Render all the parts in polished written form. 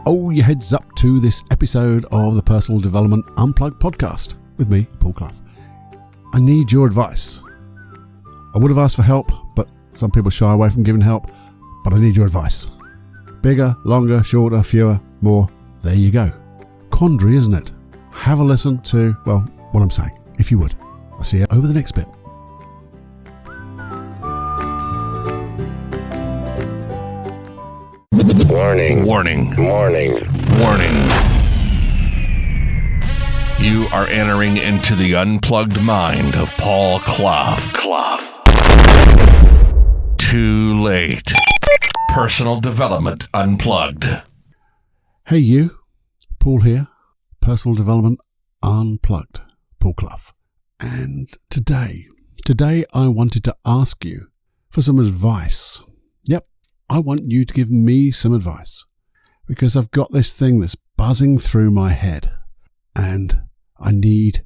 Oh, your heads up to this episode of the Personal Development Unplugged podcast with me, Paul Clough. I need your advice. I would have asked for help, but some people shy away from giving help, but I need your advice. Bigger, longer, shorter, fewer, more. There you go. Quandary, isn't it? Have a listen to, well, what I'm saying, if you would. I'll see you over the next bit. Warning. Warning. Warning. Warning. You are entering into the unplugged mind of Paul Clough. Too late. Personal Development Unplugged. Hey you, Paul here. Personal Development Unplugged. Paul Clough. And today I wanted to ask you for some advice. Yep, I want you to give me some advice because I've got this thing that's buzzing through my head and I need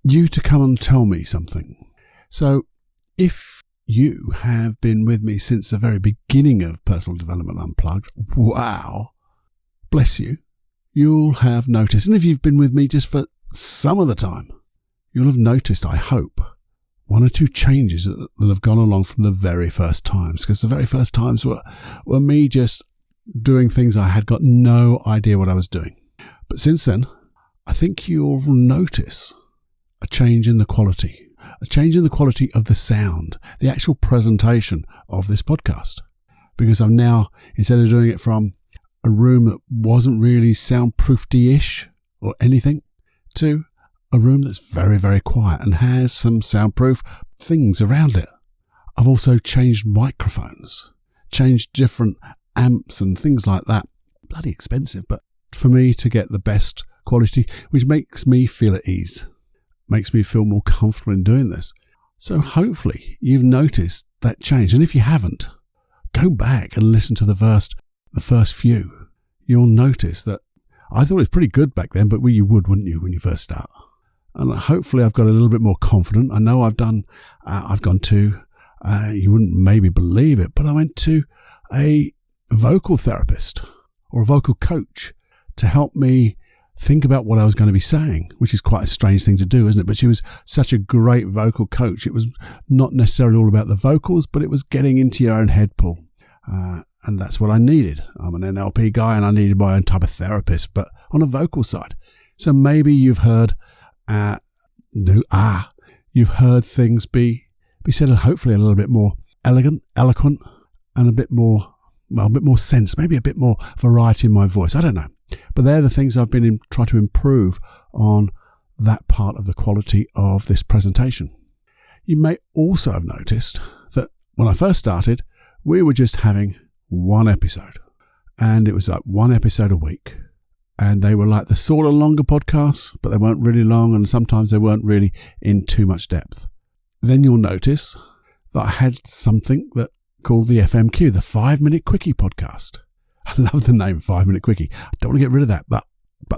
you to come and tell me something. So if you have been with me since the very beginning of Personal Development Unplugged, wow, bless you, you'll have noticed, and if you've been with me just for some of the time, you'll have noticed, I hope, one or two changes that have gone along from the very first times, because the very first times were me just doing things I had got no idea what I was doing. But since then, I think you'll notice a change in the quality of the sound, the actual presentation of this podcast. Because I'm now, instead of doing it from a room that wasn't really soundproofed-ish or anything, to a room that's very, very quiet and has some soundproof things around it. I've also changed microphones, changed different amps and things like that. Bloody expensive, but for me to get the best quality, which makes me feel at ease, makes me feel more comfortable in doing this. So hopefully you've noticed that change. And if you haven't, go back and listen to the first few. You'll notice that I thought it was pretty good back then, but you would, wouldn't you, when you first start? And hopefully I've got a little bit more confident. I know I've gone to, you wouldn't maybe believe it, but I went to a vocal therapist or a vocal coach to help me think about what I was going to be saying, which is quite a strange thing to do, isn't it? But she was such a great vocal coach. It was not necessarily all about the vocals, but it was getting into your own head, Paul. And that's what I needed. I'm an NLP guy and I needed my own type of therapist, but on a vocal side. So maybe you've heard you've heard things be said hopefully a little bit more eloquent, and a bit more sense, maybe a bit more variety in my voice. I don't know. But they're the things I've been trying to improve on that part of the quality of this presentation. You may also have noticed that when I first started, we were just having one episode, and it was like one episode a week. And they were like the sort of longer podcasts, but they weren't really long, and sometimes they weren't really in too much depth. Then you'll notice that I had something that called the FMQ, the 5-Minute Quickie podcast. I love the name 5-Minute Quickie. I don't want to get rid of that, but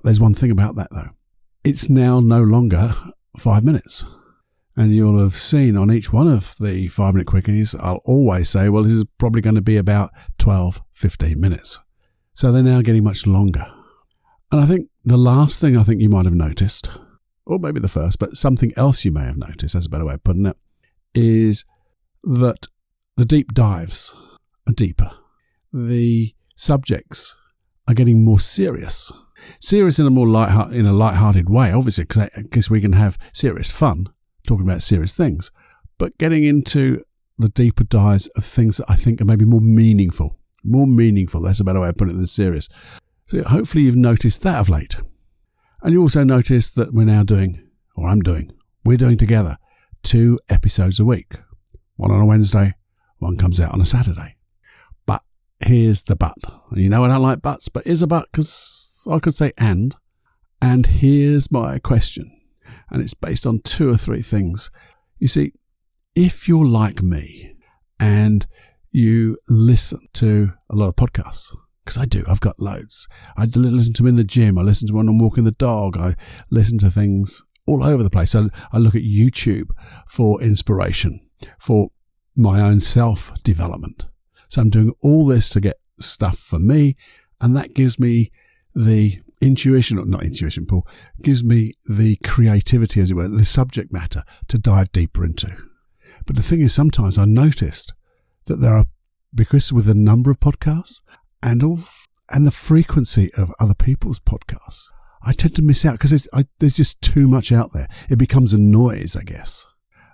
there's one thing about that though. It's now no longer 5 minutes. And you'll have seen on each one of the 5-Minute Quickies, I'll always say, well, this is probably going to be about 12, 15 minutes. So they're now getting much longer. And I think the last thing I think you might have noticed, or maybe the first, but something else you may have noticed, that's a better way of putting it, is that the deep dives are deeper. The subjects are getting more serious in a more light-hearted way, obviously, because we can have serious fun talking about serious things, but getting into the deeper dives of things that I think are maybe more meaningful. That's a better way of putting it than serious. So hopefully you've noticed that of late. And you also notice that we're doing together 2 episodes a week. One on a Wednesday, one comes out on a Saturday. But here's the but. You know I don't like buts, but here's a but, because I could say and here's my question. And it's based on 2 or 3 things. You see, if you're like me and you listen to a lot of podcasts, because I do, I've got loads. I listen to them in the gym. I listen to when I'm walking the dog. I listen to things all over the place. I look at YouTube for inspiration, for my own self-development. So I'm doing all this to get stuff for me And that gives me the intuition, or not intuition, Paul, gives me the creativity, as it were, the subject matter to dive deeper into. But the thing is, sometimes I noticed that there are, because with the number of podcasts and the frequency of other people's podcasts, I tend to miss out because there's just too much out there. It becomes a noise, I guess.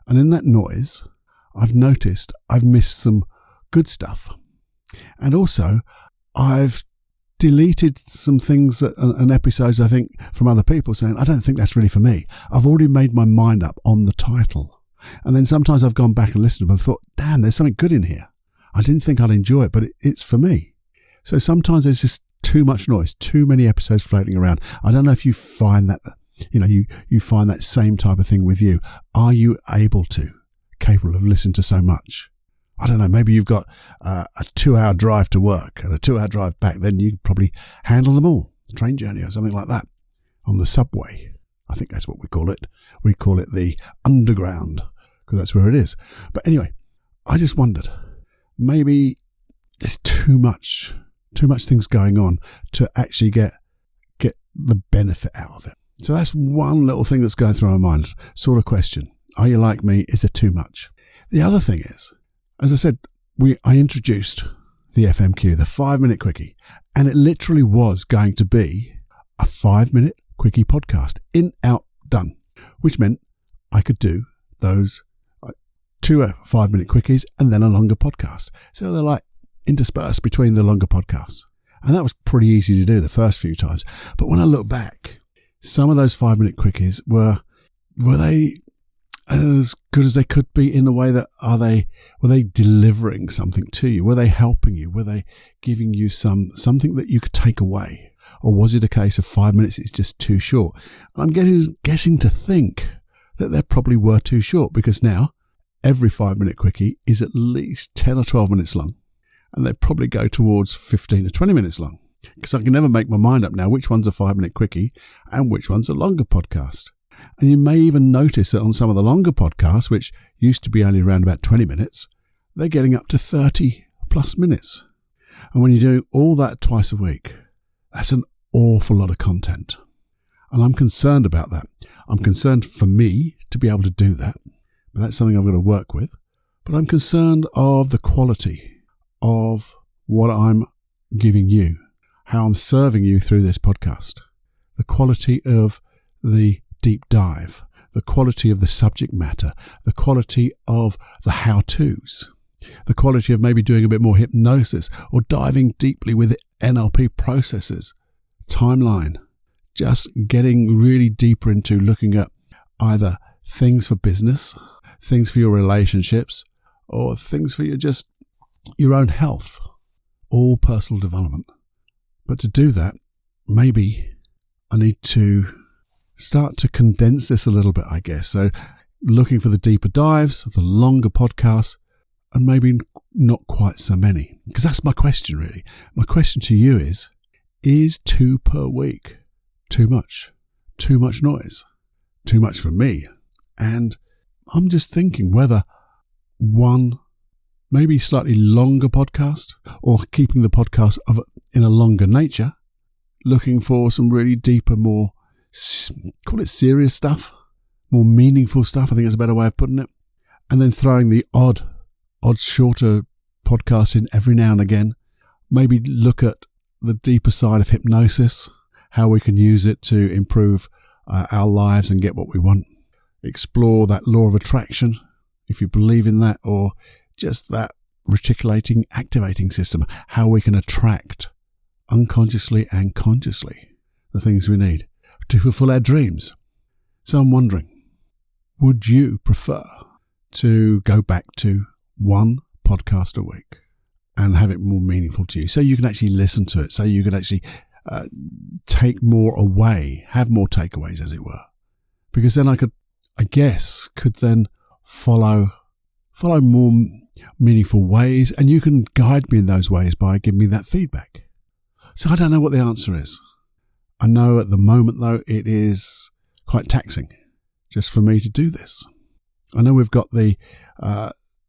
And in that noise, I've noticed I've missed some good stuff. And also, I've deleted some things and episodes, I think, from other people saying, I don't think that's really for me. I've already made my mind up on the title. And then sometimes I've gone back and listened to them and thought, damn, there's something good in here. I didn't think I'd enjoy it, but it's for me. So sometimes there's just too much noise, too many episodes floating around. I don't know if you find that, you find that same type of thing with you. Are you capable of listening to so much? I don't know, maybe you've got a 2-hour drive to work and a 2-hour drive back, then you could probably handle them all. Train journey or something like that. On the subway. I think that's what we call it. We call it the underground, because that's where it is. But anyway, I just wondered, maybe there's too much things going on to actually get the benefit out of it. So that's one little thing that's going through my mind, sort of question. Are you like me? Is it too much? The other thing is, as I said, I introduced the FMQ, the 5-minute quickie, and it literally was going to be a 5-minute quickie podcast, in, out, done, which meant I could do those 2 5-minute quickies and then a longer podcast. So they're like interspersed between the longer podcasts. And that was pretty easy to do the first few times. But when I look back, some of those 5-minute quickies were they as good as they could be in the way that were they delivering something to you? Were they helping you? Were they giving you something that you could take away? Or was it a case of 5 minutes is just too short? I'm guessing to think that they probably were too short, because now every 5-minute quickie is at least 10 or 12 minutes long. And they probably go towards 15 or 20 minutes long, because I can never make my mind up now which one's a 5-minute quickie and which one's a longer podcast. And you may even notice that on some of the longer podcasts, which used to be only around about 20 minutes, they're getting up to 30 plus minutes. And when you're doing all that twice a week, that's an awful lot of content. And I'm concerned about that. I'm concerned for me to be able to do that, but that's something I've got to work with. But I'm concerned of the quality of what I'm giving you, how I'm serving you through this podcast, the quality of the deep dive, the quality of the subject matter, the quality of the how-tos, the quality of maybe doing a bit more hypnosis or diving deeply with NLP processes, timeline, just getting really deeper into looking at either things for business, things for your relationships, or things for your own health, all personal development. But to do that, maybe I need to start to condense this a little bit, I guess. So looking for the deeper dives, the longer podcasts, and maybe not quite so many. Because that's my question, really. My question to you is 2 per week too much? Too much noise? Too much for me? And I'm just thinking whether one maybe slightly longer podcast, or keeping the podcast in a longer nature, looking for some really deeper, more, call it serious stuff, more meaningful stuff, I think is a better way of putting it, and then throwing the odd shorter podcast in every now and again. Maybe look at the deeper side of hypnosis, how we can use it to improve our lives and get what we want. Explore that law of attraction, if you believe in that, or just that reticulating activating system, how we can attract unconsciously and consciously the things we need to fulfill our dreams. So I'm wondering, would you prefer to go back to 1 podcast a week and have it more meaningful to you, so you can actually listen to it, so you can actually take more away, have more takeaways, as it were? Because then I could then follow more meaningful ways, and you can guide me in those ways by giving me that feedback. So I don't know what the answer is. I know at the moment, though, it is quite taxing just for me to do this. I know we've got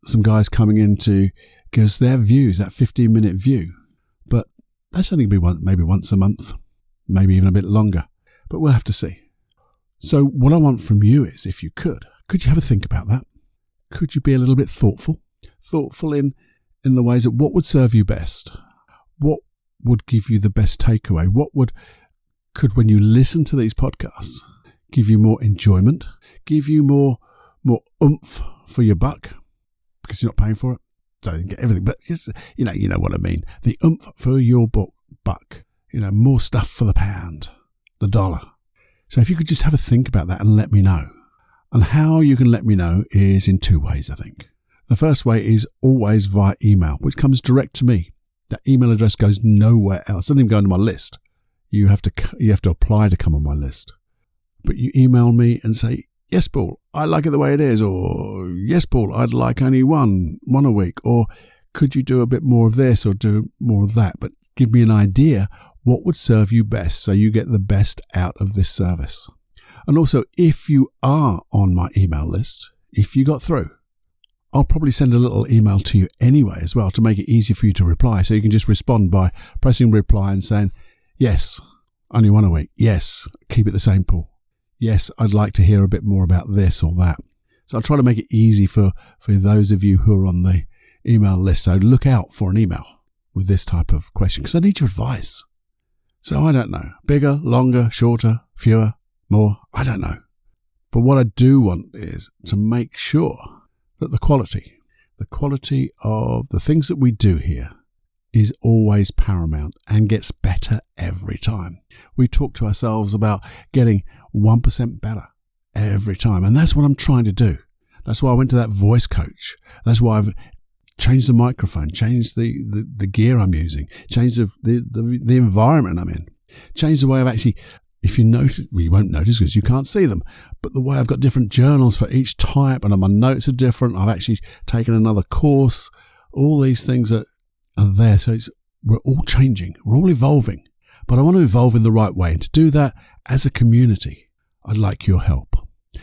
some guys coming in to give us their views, that 15-minute view, but That's only going to be maybe once a month, maybe even a bit longer, but we'll have to see. So what I want from you is, if you could you have a think about that? Could you be a little bit thoughtful in the ways that what would serve you best? What would give you the best takeaway? Could when you listen to these podcasts, give you more enjoyment, give you more oomph for your buck, because you're not paying for it, so you can get everything, but just, you know what I mean. The oomph for your buck, more stuff for the pound, the dollar. So if you could just have a think about that and let me know. And how you can let me know is in two ways, I think. The first way is always via email, which comes direct to me. That email address goes nowhere else. It doesn't even go into my list. You have to apply to come on my list. But you email me and say, yes, Paul, I like it the way it is. Or, yes, Paul, I'd like only one a week. Or, could you do a bit more of this or do more of that? But give me an idea what would serve you best so you get the best out of this service. And also, if you are on my email list, if you got through, I'll probably send a little email to you anyway as well to make it easy for you to reply. So you can just respond by pressing reply and saying, yes, only one a week. Yes, keep it the same, Paul. Yes, I'd like to hear a bit more about this or that. So I'll try to make it easy for those of you who are on the email list. So look out for an email with this type of question, because I need your advice. So I don't know, bigger, longer, shorter, fewer, more, I don't know. But what I do want is to make sure that the quality of the things that we do here is always paramount and gets better every time. We talk to ourselves about getting 1% better every time. And that's what I'm trying to do. That's why I went to that voice coach. That's why I've changed the microphone, changed the gear I'm using, changed the environment I'm in, changed the way I've actually, if you notice, well, you won't notice because you can't see them, but the way I've got different journals for each type and my notes are different. I've actually taken another course. All these things are there. So we're all changing. We're all evolving. But I want to evolve in the right way. And to do that as a community, I'd like your help.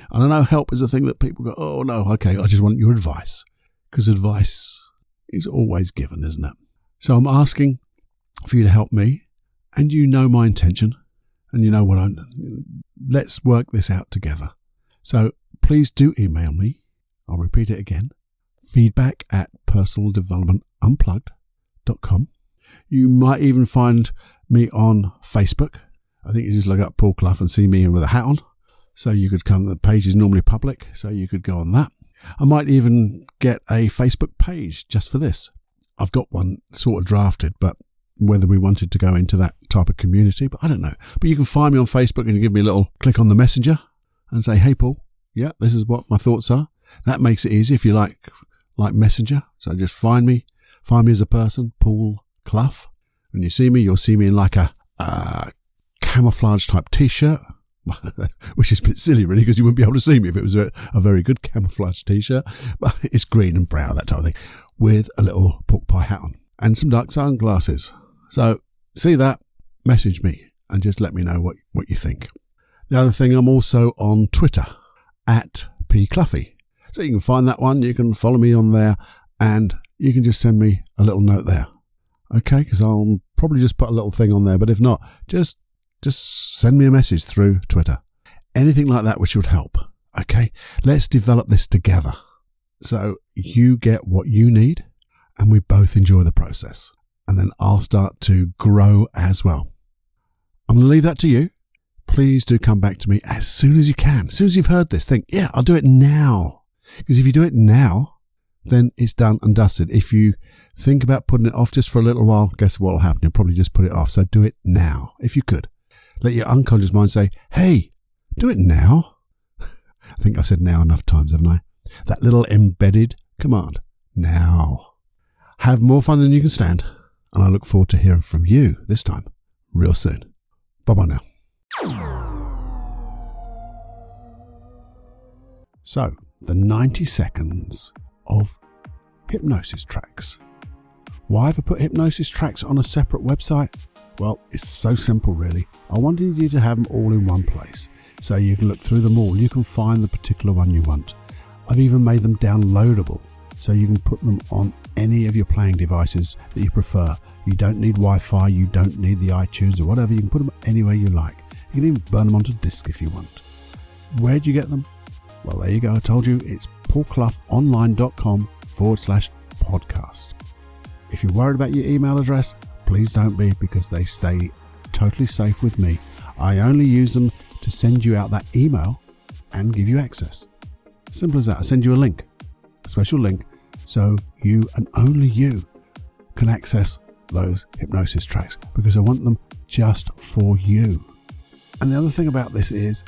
And I know help is a thing that people go, oh, no, okay, I just want your advice. Because advice is always given, isn't it? So I'm asking for you to help me. And you know my intention. And you know what let's work this out together. So please do email me. I'll repeat it again. feedback@personaldevelopmentunplugged.com. You might even find me on Facebook. I think you just look up Paul Clough and see me with a hat on. So you could come, the page is normally public, so you could go on that. I might even get a Facebook page just for this. I've got one sort of drafted, but whether we wanted to go into that type of community, but I don't know. But you can find me on Facebook and give me a little click on the messenger and say, hey, Paul, yeah, this is what my thoughts are. That makes it easy if you like messenger. So just find me as a person, Paul Clough. When you see me, you'll see me in like a camouflage type t-shirt, which is a bit silly really, because you wouldn't be able to see me if it was a very good camouflage t-shirt, but it's green and brown, that type of thing, with a little pork pie hat on and some dark sunglasses. So see that, message me and just let me know what you think. The other thing, I'm also on Twitter @PCluffy. So you can find that one, you can follow me on there and you can just send me a little note there. Okay, because I'll probably just put a little thing on there, but if not, just send me a message through Twitter. Anything like that which would help. Okay, let's develop this together so you get what you need and we both enjoy the process. And then I'll start to grow as well. I'm going to leave that to you. Please do come back to me as soon as you can. As soon as you've heard this, think, yeah, I'll do it now. Because if you do it now, then it's done and dusted. If you think about putting it off just for a little while, guess what will happen? You'll probably just put it off. So do it now, if you could. Let your unconscious mind say, hey, do it now. I think I've said now enough times, haven't I? That little embedded command, now. Have more fun than you can stand. And I look forward to hearing from you this time, real soon. Bye-bye now. So, the 90 seconds of hypnosis tracks. Why have I put hypnosis tracks on a separate website? Well, it's so simple really. I wanted you to have them all in one place so you can look through them all. You can find the particular one you want. I've even made them downloadable so you can put them on any of your playing devices that you prefer. You don't need Wi-Fi, you don't need the iTunes or whatever. You can put them anywhere you like. You can even burn them onto disk if you want. Where do you get them? Well, there you go. I told you, it's paulcloughonline.com/podcast. If you're worried about your email address, please don't be, because they stay totally safe with me. I only use them to send you out that email and give you access. Simple as that. I send you a link, a special link, so you and only you can access those hypnosis tracks, because I want them just for you. And the other thing about this is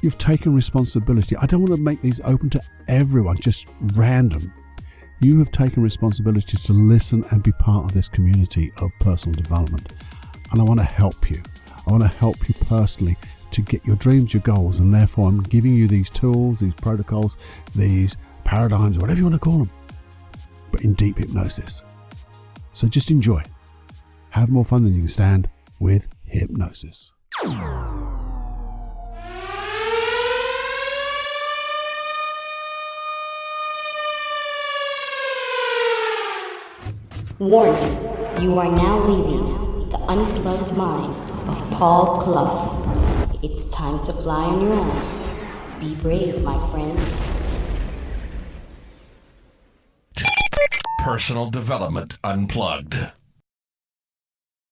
you've taken responsibility. I don't want to make these open to everyone, just random. You have taken responsibility to listen and be part of this community of personal development. And I want to help you. I want to help you personally to get your dreams, your goals, and therefore I'm giving you these tools, these protocols, these paradigms, whatever you want to call them, but in deep hypnosis. So just enjoy. Have more fun than you can stand with hypnosis. Warning, you are now leaving the unplugged mind of Paul Clough. It's time to fly on your own. Be brave, my friend. Personal Development Unplugged.